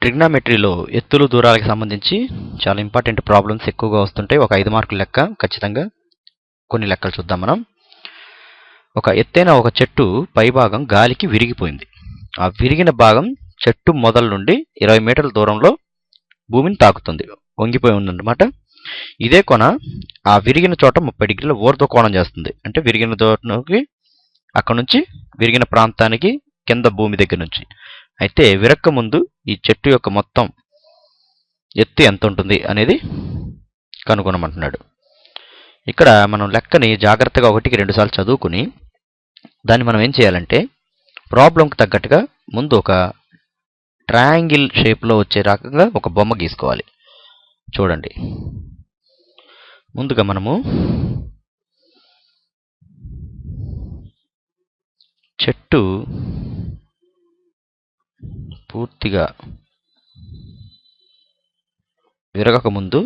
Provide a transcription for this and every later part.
ట్రిగ్నామెట్రీలో ఎత్తులు దూరాలకు సంబంధించి చాలా ఇంపార్టెంట్ ప్రాబ్లమ్స్ ఎక్కువగా వస్తుంటాయి. ఒక 5 మార్కుల లెక్క ఖచ్చితంగా కొన్ని లెక్కలు చూద్దాం మనం. ఒక ఎత్తైన ఒక చెట్టు పైభాగం గాలికి విరిగిపోయింది. ఆ విరిగిన భాగం చెట్టు మొదల నుండి 20 మీటర్ల దూరంలో భూమిని తాకుతుంది, వంగిపోయి ఉందన్నమాట. ఇదే కొన ఆ విరిగిన చోట 30 డిగ్రీల ఊర్ధ్వ కోణం చేస్తుంది. అంటే విరిగిన చోటకి అక్కడ నుంచి విరిగిన ప్రాంతానికి కింద భూమి దగ్గర నుంచి. అయితే విరక్క ముందు ఈ చెట్టు యొక్క మొత్తం ఎత్తు ఎంత ఉంటుంది అనేది కనుగొనమంటున్నాడు. ఇక్కడ మనం లెక్కని జాగ్రత్తగా 1కి 2 సార్లు చదువుకుని దాన్ని మనం ఏం చేయాలంటే ప్రాబ్లంకి తగ్గట్టుగా ముందు ఒక ట్రయాంగిల్ షేప్లో వచ్చే రకంగా ఒక బొమ్మ గీసుకోవాలి. చూడండి, ముందుగా మనము చెట్టు పూర్తిగా విరగక ముందు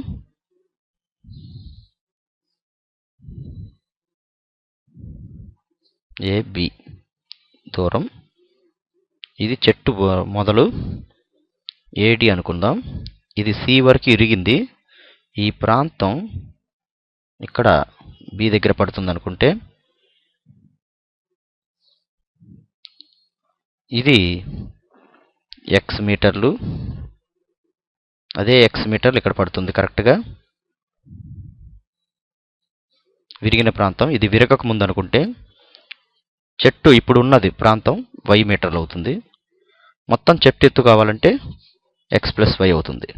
AB దూరం, ఇది చెట్టు మొదలు AD అనుకుందాం. ఇది C వరకు ఇరిగింది. ఈ ప్రాంతం ఇక్కడ B దగ్గర పడుతుంది అనుకుంటే ఇది X మీటర్లు, అదే X మీటర్లు ఇక్కడ పడుతుంది కరెక్ట్గా. విరిగిన ప్రాంతం ఇది విరగక ముందు అనుకుంటే చెట్టు ఇప్పుడు ఉన్నది ప్రాంతం Y మీటర్లు అవుతుంది. మొత్తం చెట్టు ఎత్తు కావాలంటే X+Y అవుతుంది.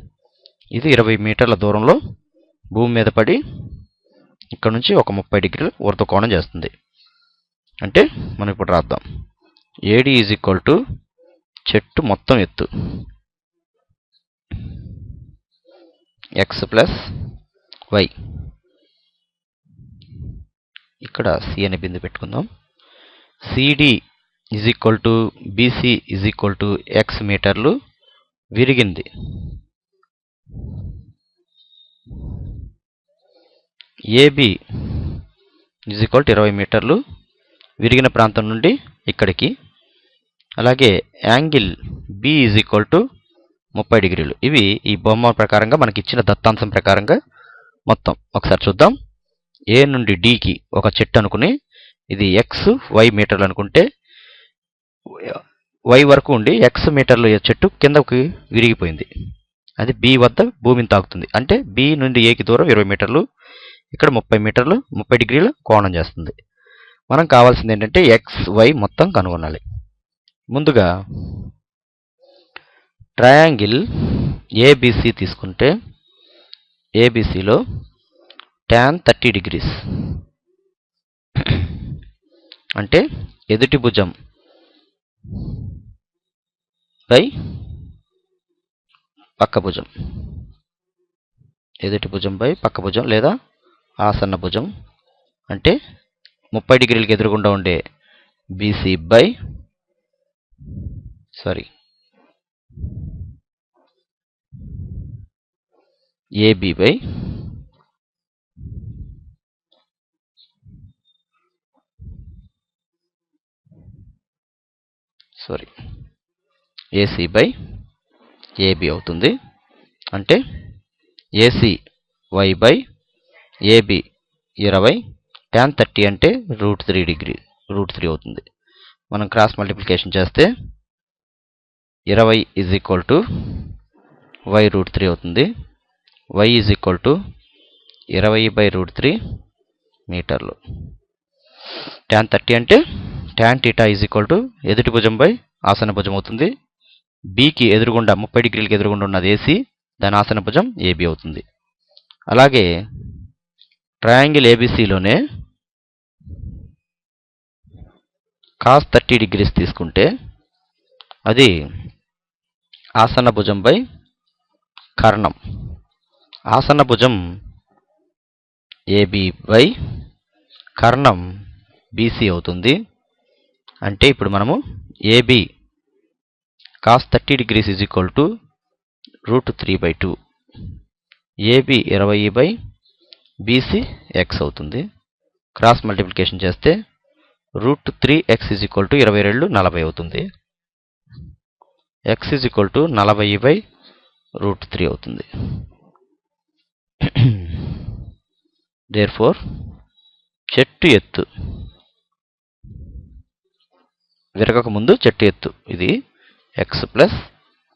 ఇది 20 మీటర్ల దూరంలో భూమి మీద పడి ఇక్కడ నుంచి ఒక 30 డిగ్రీల ఊర్ధ్వ కోణం చేస్తుంది. అంటే మనం ఇప్పుడు రాద్దాం. AD = చెట్టు మొత్తం ఎత్తు X+Y. ఇక్కడ C అనే బిందు పెట్టుకుందాం. CD = BC = X మీటర్లు విరిగింది. AB = 20 మీటర్లు విరిగిన ప్రాంతం నుండి ఇక్కడికి. అలాగే యాంగిల్ B = 30 డిగ్రీలు. ఇవి ఈ బొమ్మ ప్రకారంగా మనకి ఇచ్చిన దత్తాంశం ప్రకారంగా మొత్తం ఒకసారి చూద్దాం. A నుండి Dకి ఒక చెట్టు అనుకుని ఇది XY మీటర్లు అనుకుంటే Y వరకు ఉండి X మీటర్లు చెట్టు కిందకి విరిగిపోయింది. అది B వద్ద భూమిని తాకుతుంది. అంటే B నుండి Aకి దూరం 20 మీటర్లు, ఇక్కడ 30 మీటర్లు 30 డిగ్రీల కోణం చేస్తుంది. మనం కావాల్సింది ఏంటంటే XY మొత్తం కనుగొనాలి. ముందుగా ట్రయాంగిల్ ABC తీసుకుంటే ABCలో tan 30 degrees అంటే ఎదుటి భుజం బై పక్క భుజం, ఎదుటి భుజం బై పక్క భుజం లేదా ఆసన్న భుజం. అంటే 30 డిగ్రీలకు ఎదురుగుండా ఉండే BC by AB by AC by AB అవుతుంది. అంటే ACY బై AB 20, tan 30 అంటే √3 అవుతుంది. మనం క్రాస్ మల్టిప్లికేషన్ చేస్తే 20 = y√3 అవుతుంది. Y = 20/√3 మీటర్లు. tan 30 అంటే tan θ ఎదుటి భుజం బై ఆసన భుజం అవుతుంది. Bకి ఎదురుగుండా 30 డిగ్రీలకు ఎదురుగుండా ఉన్నది AC, దాని ఆసన భుజం AB అవుతుంది. అలాగే ట్రయాంగిల్ ABCలోనే cos 30 degrees తీసుకుంటే అది ఆసన్న భుజం బై కర్ణం. ఆసన్న భుజం AB బై కర్ణం BC అవుతుంది. అంటే ఇప్పుడు మనము AB cos 30 degrees = √3/2, AB 20 by BC X అవుతుంది. క్రాస్ మల్టిప్లికేషన్ చేస్తే √3x = 22 40 అవుతుంది. x = 40/2 √3 అవుతుంది. దేర్ఫోర్ చెట్టు ఎత్తు విరగక ముందు చెట్టు ఎత్తు ఇది x +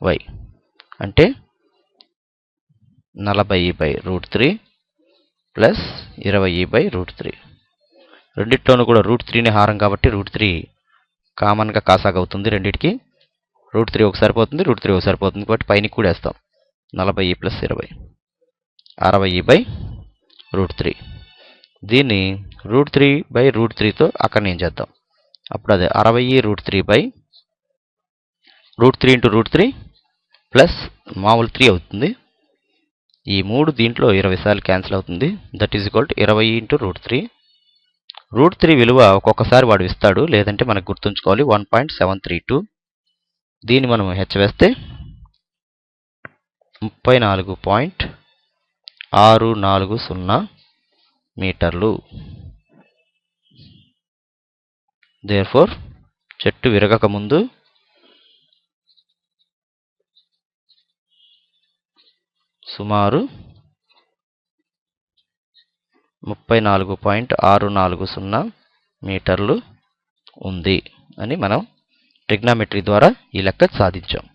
y అంటే 40/√3 + 20/√3. రెండిట్లోనూ కూడా √3ని హారం కాబట్టి √3 కామన్గా కాసాగా అవుతుంది. రెండిటికి √3 ఒకసారి పోతుంది, √3 ఒకసారి పోతుంది కాబట్టి పైన కూడేస్తాం. 40 + 20 60/√3. దీన్ని √3/√3తో అకర్ణీయం చేద్దాం. అప్పుడు అది 60√3/√3 × √3 ప్లస్ మామూలు 3 అవుతుంది. ఈ 3 దీంట్లో 20 సార్లు క్యాన్సిల్ అవుతుంది. That is equal to 20 × √3. √3 విలువ ఒక్కొక్కసారి వాడు ఇస్తాడు, లేదంటే మనకు గుర్తుంచుకోవాలి 1.732. దీన్ని మనం హెచ్చవేస్తే 34.640 మీటర్లు. దేర్ఫోర్ చెట్టు విరగక ముందు సుమారు 34.640 మీటర్లు ఉంది అని మనం ట్రిగ్నామెట్రీ ద్వారా ఈ లెక్క సాధించాం.